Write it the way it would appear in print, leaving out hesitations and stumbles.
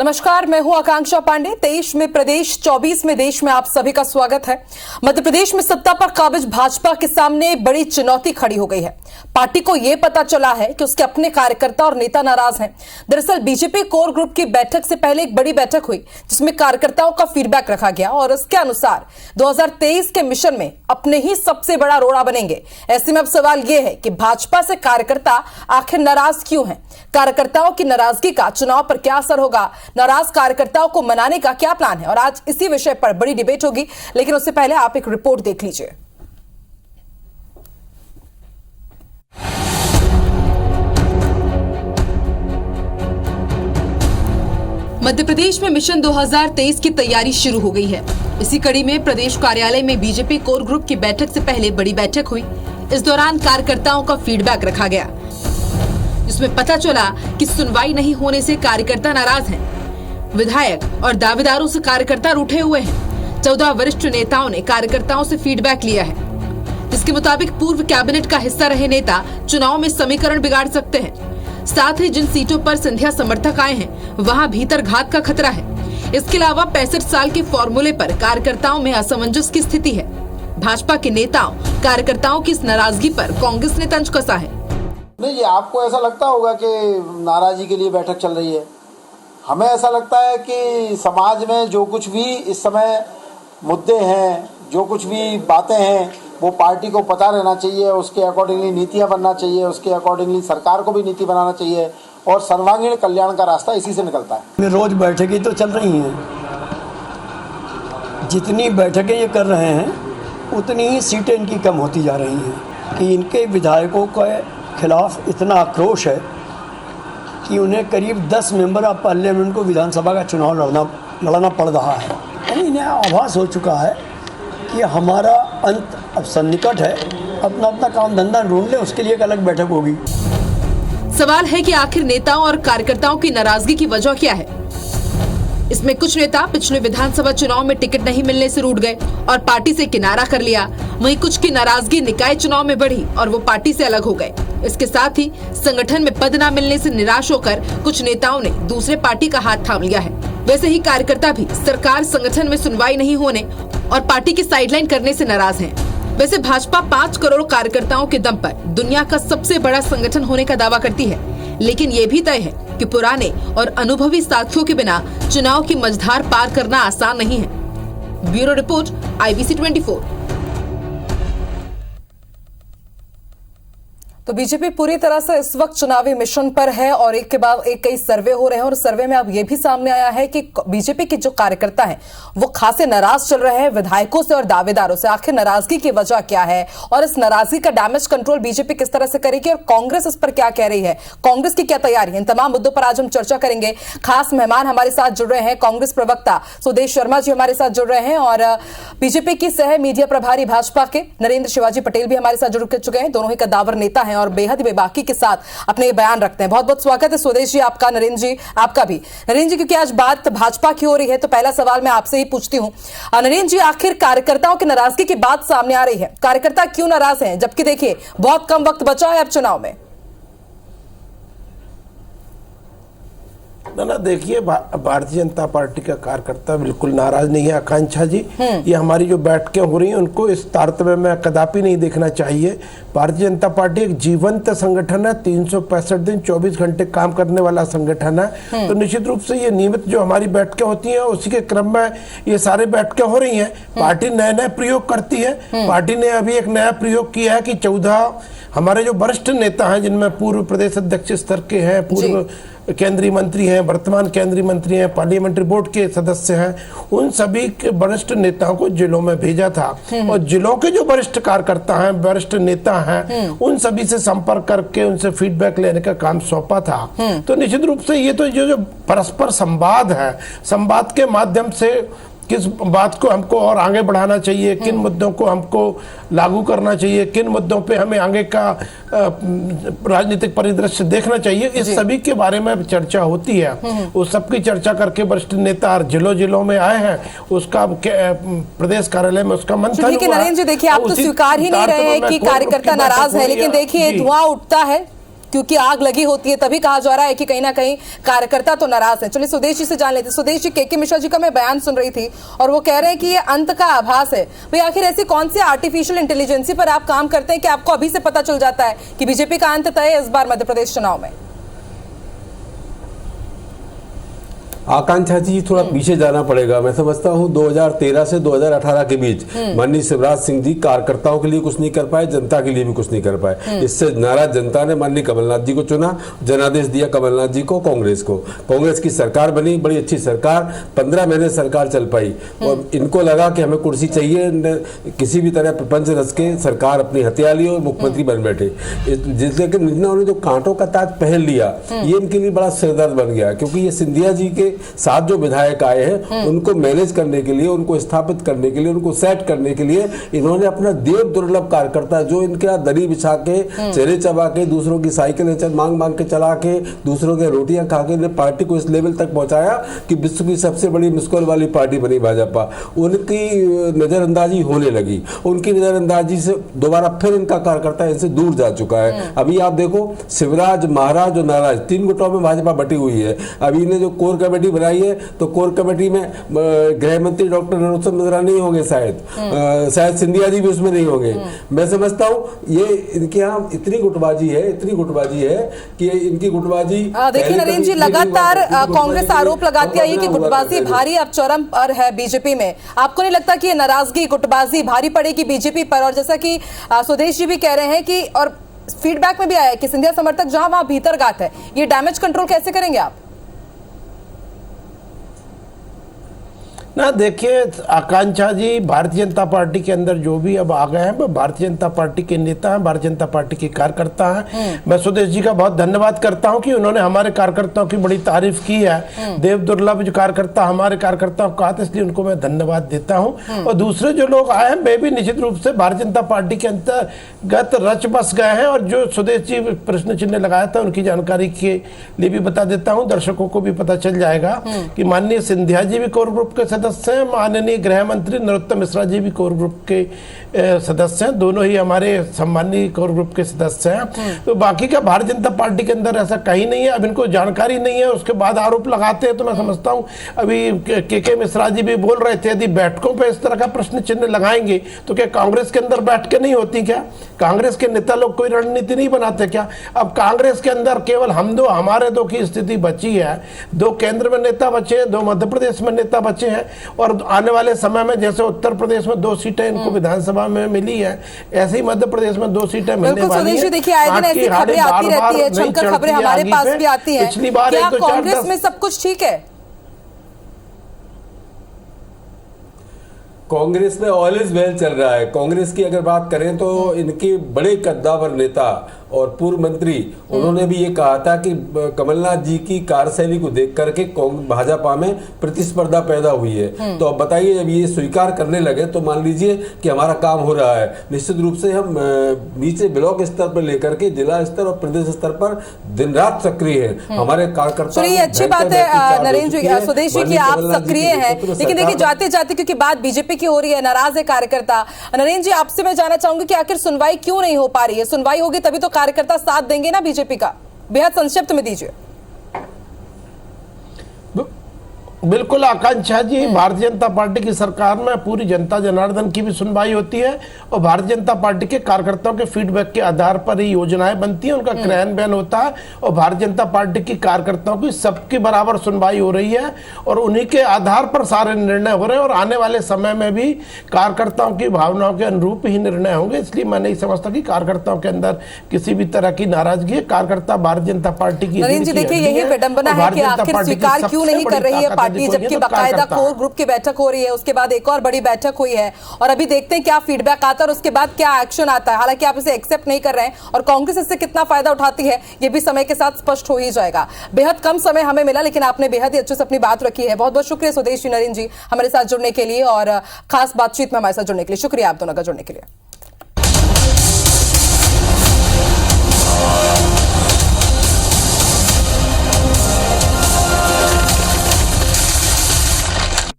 नमस्कार, मैं हूं आकांक्षा पांडे। 23 में प्रदेश, 24 में देश में आप सभी का स्वागत है। मध्य प्रदेश में सत्ता पर काबिज भाजपा के सामने बड़ी चुनौती खड़ी हो गई है। पार्टी को यह पता चला है कि उसके अपने कार्यकर्ता और नेता नाराज हैं। दरअसल बीजेपी कोर ग्रुप की बैठक से पहले एक बड़ी बैठक हुई जिसमें कार्यकर्ताओं का फीडबैक रखा गया और इसके अनुसार 2023 के मिशन में अपने ही सबसे बड़ा रोड़ा बनेंगे। ऐसे में अब सवाल यह है कि भाजपा से कार्यकर्ता आखिर नाराज क्यों हैं? कार्यकर्ताओं की नाराजगी का चुनाव पर क्या असर होगा? नाराज कार्यकर्ताओं को मनाने का क्या प्लान है? और आज इसी विषय पर बड़ी डिबेट होगी, लेकिन उससे पहले आप एक रिपोर्ट देख लीजिए। मध्य प्रदेश में मिशन 2023 की तैयारी शुरू हो गई है। इसी कड़ी में प्रदेश कार्यालय में बीजेपी कोर ग्रुप की बैठक से पहले बड़ी बैठक हुई। इस दौरान कार्यकर्ताओं का फीडबैक रखा गया, जिसमें पता चला कि सुनवाई नहीं होने से कार्यकर्ता नाराज हैं। विधायक और दावेदारों से कार्यकर्ता रूठे हुए हैं। 14 वरिष्ठ नेताओं ने कार्यकर्ताओं से फीडबैक लिया है, जिसके मुताबिक पूर्व कैबिनेट का हिस्सा रहे नेता चुनाव में समीकरण बिगाड़ सकते हैं। साथ ही जिन सीटों पर संध्या समर्थक आए हैं वहां भीतर घात का खतरा है। इसके अलावा 65 साल के फॉर्मूले पर कार्यकर्ताओं में असमंजस की स्थिति है। भाजपा के नेताओं कार्यकर्ताओं की इस नाराजगी पर कांग्रेस ने तंज कसा है। नहीं, ये आपको ऐसा लगता होगा कि नाराजगी के लिए बैठक चल रही है। हमें ऐसा लगता है कि समाज में जो कुछ भी इस समय मुद्दे हैं, जो कुछ भी बातें हैं, वो पार्टी को पता रहना चाहिए, उसके अकॉर्डिंगली नीतियां बनना चाहिए, उसके अकॉर्डिंगली सरकार को भी नीति बनाना चाहिए और सर्वांगीण कल्याण का रास्ता इसी से निकलता है। रोज बैठकें तो चल रही हैं, जितनी बैठकें ये कर रहे हैं उतनी ही सीटें इनकी कम होती जा रही हैं कि इनके विधायकों के खिलाफ इतना आक्रोश है कि उन्हें करीब 10 मेंबर ऑफ पार्लियामेंट को विधानसभा का चुनाव लड़ना पड़ रहा है। यानी इन्हें आभास हो चुका है कि हमारा अंत अब सन्निकट है, अपना अपना काम धंधा ढूंढ ले, उसके लिए एक अलग बैठक होगी। सवाल है कि आखिर नेताओं और कार्यकर्ताओं की नाराजगी की वजह क्या है? इसमें कुछ नेता पिछले विधानसभा चुनाव में टिकट नहीं मिलने से रूठ गए और पार्टी से किनारा कर लिया। वहीं कुछ की नाराजगी निकाय चुनाव में बढ़ी और वो पार्टी से अलग हो गए। इसके साथ ही संगठन में पद न मिलने से निराश होकर कुछ नेताओं ने दूसरे पार्टी का हाथ थाम लिया है। वैसे ही कार्यकर्ता भी सरकार संगठन में सुनवाई नहीं होने और पार्टी की साइडलाइन करने से नाराज हैं। वैसे भाजपा 5 करोड़ कार्यकर्ताओं के दम पर दुनिया का सबसे बड़ा संगठन होने का दावा करती है, लेकिन ये भी तय है कि पुराने और अनुभवी साथियों के बिना चुनाव की मझधार पार करना आसान नहीं है। Bureau report, IBC 24। तो बीजेपी पूरी तरह से इस वक्त चुनावी मिशन पर है और एक के बाद एक कई सर्वे हो रहे हैं और सर्वे में अब यह भी सामने आया है कि बीजेपी के जो कार्यकर्ता हैं वो खासे नाराज चल रहे हैं विधायकों से और दावेदारों से। आखिर नाराजगी की वजह क्या है और इस नाराजगी का डैमेज कंट्रोल बीजेपी किस तरह से करेगी और कांग्रेस इस पर क्या कह रही है, कांग्रेस की क्या तैयारी है, इन तमाम मुद्दों पर आज हम चर्चा करेंगे। खास मेहमान हमारे साथ जुड़ रहे हैं, कांग्रेस प्रवक्ता सुदेश शर्मा जी हमारे साथ जुड़ रहे हैं और बीजेपी की सह मीडिया प्रभारी भाजपा के नरेंद्र शिवाजी पटेल भी हमारे साथ जुड़ चुके हैं। दोनों ही कद्दावर नेता हैं और बेहद बेबाकी के साथ अपने बयान रखते हैं। बहुत बहुत स्वागत है सुदेश जी आपका, नरेंद्र जी आपका भी। नरेंद्र जी, क्योंकि आज बात भाजपा की हो रही है तो पहला सवाल मैं आपसे ही पूछती हूं। नरेंद्र जी, आखिर कार्यकर्ताओं की नाराजगी की बात सामने आ रही है, कार्यकर्ता क्यों नाराज हैं जबकि देखिए बहुत कम वक्त बचा है अब चुनाव में? ना देखिए, भारतीय जनता पार्टी का कार्यकर्ता बिल्कुल नाराज नहीं है आकांक्षा जी। ये हमारी जो बैठकें हो रही हैं उनको इस तारतम्य में कदापि नहीं देखना चाहिए। भारतीय जनता पार्टी एक जीवंत संगठन है, 365 दिन 24 घंटे काम करने वाला संगठन है। तो निश्चित रूप से ये नियमित जो हमारी बैठकें होती हैं उसी के क्रम में ये सारे बैठकें हो रही हैं। पार्टी नए नए प्रयोग करती है। पार्टी ने अभी एक नया प्रयोग किया है कि 14 हमारे जो वरिष्ठ नेता हैं, जिनमें पूर्व प्रदेश अध्यक्ष स्तर के हैं, पूर्व केंद्रीय मंत्री हैं, वर्तमान केंद्रीय मंत्री हैं, पार्लियामेंट्री बोर्ड के सदस्य हैं, उन सभी के वरिष्ठ नेताओं को जिलों में भेजा था और जिलों के जो वरिष्ठ कार्यकर्ता हैं, वरिष्ठ नेता हैं, उन सभी से संपर्क करके उनसे फीडबैक लेने का काम सौंपा था। तो निश्चित रूप से ये तो जो परस्पर संवाद है, संवाद के माध्यम से किस बात को हमको और आगे बढ़ाना चाहिए, किन मुद्दों को हमको लागू करना चाहिए, किन मुद्दों पे हमें आगे का राजनीतिक परिदृश्य देखना चाहिए, इस सभी के बारे में चर्चा होती है। उस सबकी चर्चा करके वरिष्ठ नेता जिलों जिलों में आए हैं, उसका प्रदेश कार्यालय में उसका मंथन हुआ। नरेंद्र जी, देखिए आप तो स्वीकार ही नहीं रहे हैं कि कार्यकर्ता नाराज है, लेकिन देखिए धुआं उठता है क्योंकि आग लगी होती है तभी कहा जा रहा है कि कहीं ना कहीं कार्यकर्ता तो नाराज है। चलिए सुदेश जी से जान लेते हैं। सुदेश जी, के मिश्रा जी का मैं बयान सुन रही थी और वो कह रहे हैं कि ये अंत का आभास है। भाई आखिर ऐसी कौन सी आर्टिफिशियल इंटेलिजेंसी पर आप काम करते हैं कि आपको अभी से पता चल जाता है कि बीजेपी का अंत तय है इस बार मध्य प्रदेश चुनाव में? आकांक्षा जी, थोड़ा पीछे जाना पड़ेगा। मैं समझता हूँ 2013 से 2018 के बीच माननीय शिवराज सिंह जी कार्यकर्ताओं के लिए कुछ नहीं कर पाए, जनता के लिए भी कुछ नहीं कर पाए। इससे नाराज जनता ने माननीय कमलनाथ जी को चुना, जनादेश दिया कमलनाथ जी को, कांग्रेस को। कांग्रेस की सरकार बनी, बड़ी अच्छी सरकार, 15 महीने सरकार चल पाई और इनको लगा कि हमें कुर्सी चाहिए, किसी भी तरह प्रपंच रच के सरकार अपनी हत्या ली और मुख्यमंत्री बन बैठे। जिससे कि उन्होंने जो कांटों का ताज पहन लिया, ये इनके लिए बड़ा सिरदर्द बन गया, क्योंकि ये सिंधिया जी के साथ जो विधायक आए हैं उनको मैनेज करने के लिए, उनको स्थापित करने के लिए, उनको सेट करने के लिए इन्होंने अपना देव दुर्लभ कार्यकर्ता जो इनके यहाँ दरी बिछा के, चेहरे चबा के, दूसरों की साइकिल मांग मांग के चला के, दूसरों के रोटियां खा के पार्टी को इस लेवल तक पहुंचाया कि विश्व की सबसे बड़ी मिसकॉल वाली पार्टी बनी भाजपा। उनकी नजरअंदाजी होने लगी। उनकी नजरअंदाजी से दोबारा फिर इनका कार्यकर्ता इनसे दूर जा चुका है। अभी आप देखो, शिवराज, महाराज और नाराज 3 गुटों में भाजपा बटी हुई है। अभी इन्हें जो कोर कमेटी बनाई है, तो कोर कमेटी में गृह मंत्री डॉक्टर नरोत्तम मिश्रा नहीं होंगे, शायद सिंधिया जी भी उसमें नहीं होंगे। मैं समझता हूँ ये इनके यहाँ इतनी गुटबाजी है कि इनकी गुटबाजी। देखिए नरेंद्र जी, लगातार कांग्रेस आरोप लगाती आई है कि गुटबाजी भारी अब चरम पर है बीजेपी में। आपको नहीं लगता कि ये नाराजगी, गुटबाजी भारी पड़ेगी बीजेपी पर? और जैसा कि सुदेश जी भी कह रहे हैं कि, और फीडबैक में भी आया है कि सिंधिया समर्थक जहां वहां भीतर गात है, ये डैमेज कंट्रोल कैसे करेंगे आप? ना देखिए आकांक्षा जी, भारतीय जनता पार्टी के अंदर जो भी अब आ गए हैं वो भारतीय जनता पार्टी के नेता हैं, भारतीय जनता पार्टी के कार्यकर्ता हैं। मैं सुदेश जी का बहुत धन्यवाद करता हूं कि उन्होंने हमारे कार्यकर्ताओं की बड़ी तारीफ की है। देव दुर्लभ जो कार्यकर्ता हमारे कार्यकर्ताओं को कहा था, इसलिए उनको मैं धन्यवाद देता हूं। और दूसरे जो लोग आए हैं वे भी निश्चित रूप से भारतीय जनता पार्टी के अंतर्गत रच बस गए हैं। और जो सुदेश जी प्रश्न चिन्ह लगाया था उनकी जानकारी के लिए भी बता देता हूँ, दर्शकों को भी पता चल जाएगा कि माननीय सिंधिया जी भी कोर ग्रुप के सदस्य हैं, माननीय गृह मंत्री नरोत्तम मिश्रा जी भी कोर ग्रुप के सदस्य हैं। दोनों ही हमारे सम्मानीय कोर ग्रुप के सदस्य हैं। तो बाकी का भारतीय जनता पार्टी के अंदर ऐसा कहीं नहीं है। अब इनको जानकारी नहीं है, उसके बाद आरोप लगाते हैं। तो मैं समझता हूं अभी के मिश्रा जी भी बोल रहे थे, यदि बैठकों पे इस तरह का प्रश्न चिन्ह लगाएंगे तो क्या कांग्रेस के अंदर बैठकें नहीं होती क्या? कांग्रेस के नेता लोग कोई रणनीति नहीं बनाते क्या? अब कांग्रेस के अंदर केवल हम दो, हमारे दो की स्थिति बची है। 2 केंद्र में नेता बचे हैं, 2 मध्य प्रदेश में नेता बचे हैं। और आने वाले समय में जैसे उत्तर प्रदेश में 2 सीटें इनको विधानसभा में मिली है, ऐसे ही मध्य प्रदेश में 2 सीटें मिलने वाली हैं। देखिए आए दिन ऐसी खबरें आती रहती है, छमकर खबरें हमारे पास भी आती हैं। पिछली बार क्या कांग्रेस में सब कुछ ठीक है? कांग्रेस में ऑल इज वेल चल रहा है। कांग्रेस की अगर बात करें तो इनके बड़े कद्दावर नेता और पूर्व मंत्री, उन्होंने भी ये कहा था कि कमलनाथ जी की कार्यशैली को देख करके भाजपा में प्रतिस्पर्धा पैदा हुई है। तो अब बताइए, जब ये स्वीकार करने लगे तो मान लीजिए कि हमारा काम हो रहा है। निश्चित रूप से हम नीचे ब्लॉक स्तर पर लेकर के जिला स्तर और प्रदेश स्तर पर दिन रात सक्रिय है। हमारे कार्यकर्ता, ये अच्छी बात है नरेंद्र जी, सुदेश जी की आप सक्रिय हैं। लेकिन देखिए जाते जाते, क्योंकि बात बीजेपी की हो रही है, नाराज है कार्यकर्ता, नरेंद्र जी आपसे मैं जानना चाहूंगी कि आखिर सुनवाई क्यों नहीं हो पा रही है? सुनवाई होगी तभी तो कार्यकर्ता साथ देंगे ना बीजेपी का। बेहद संक्षिप्त में दीजिए। बिल्कुल आकांक्षा जी, भारतीय जनता पार्टी की सरकार में पूरी जनता जनार्दन की भी सुनवाई होती है और भारतीय जनता पार्टी के कार्यकर्ताओं के फीडबैक के आधार पर ही योजनाएं बनती हैं, उनका क्रियान्वयन होता है। और भारतीय जनता पार्टी की कार्यकर्ताओं की सबकी बराबर सुनवाई हो रही है और उन्हीं के आधार पर सारे निर्णय हो रहे हैं। और आने वाले समय में भी कार्यकर्ताओं की भावनाओं के अनुरूप ही निर्णय होंगे। इसलिए मैं नहीं समझता कि कार्यकर्ताओं के अंदर किसी भी तरह की नाराजगी है। कार्यकर्ता भारतीय जनता पार्टी की, देखिए यही विडंबना है कि आखिर स्वीकार क्यों नहीं कर रही है पार्टी, जबकि बाकायदा कोर ग्रुप की बैठक हो रही है, उसके बाद एक और बड़ी बैठक हुई है और अभी देखते हैं क्या फीडबैक आता है और उसके बाद क्या एक्शन आता है। हालांकि आप इसे एक्सेप्ट नहीं कर रहे हैं और कांग्रेस इससे कितना फायदा उठाती है ये भी समय के साथ स्पष्ट हो ही जाएगा। बेहद कम समय हमें मिला, लेकिन आपने बेहद ही अच्छे से अपनी बात रखी है। बहुत बहुत शुक्रिया सुदेश जी, नरेंद्र जी हमारे साथ जुड़ने के लिए और खास बातचीत में हमारे साथ जुड़ने के लिए। शुक्रिया आप दोनों का जुड़ने के लिए।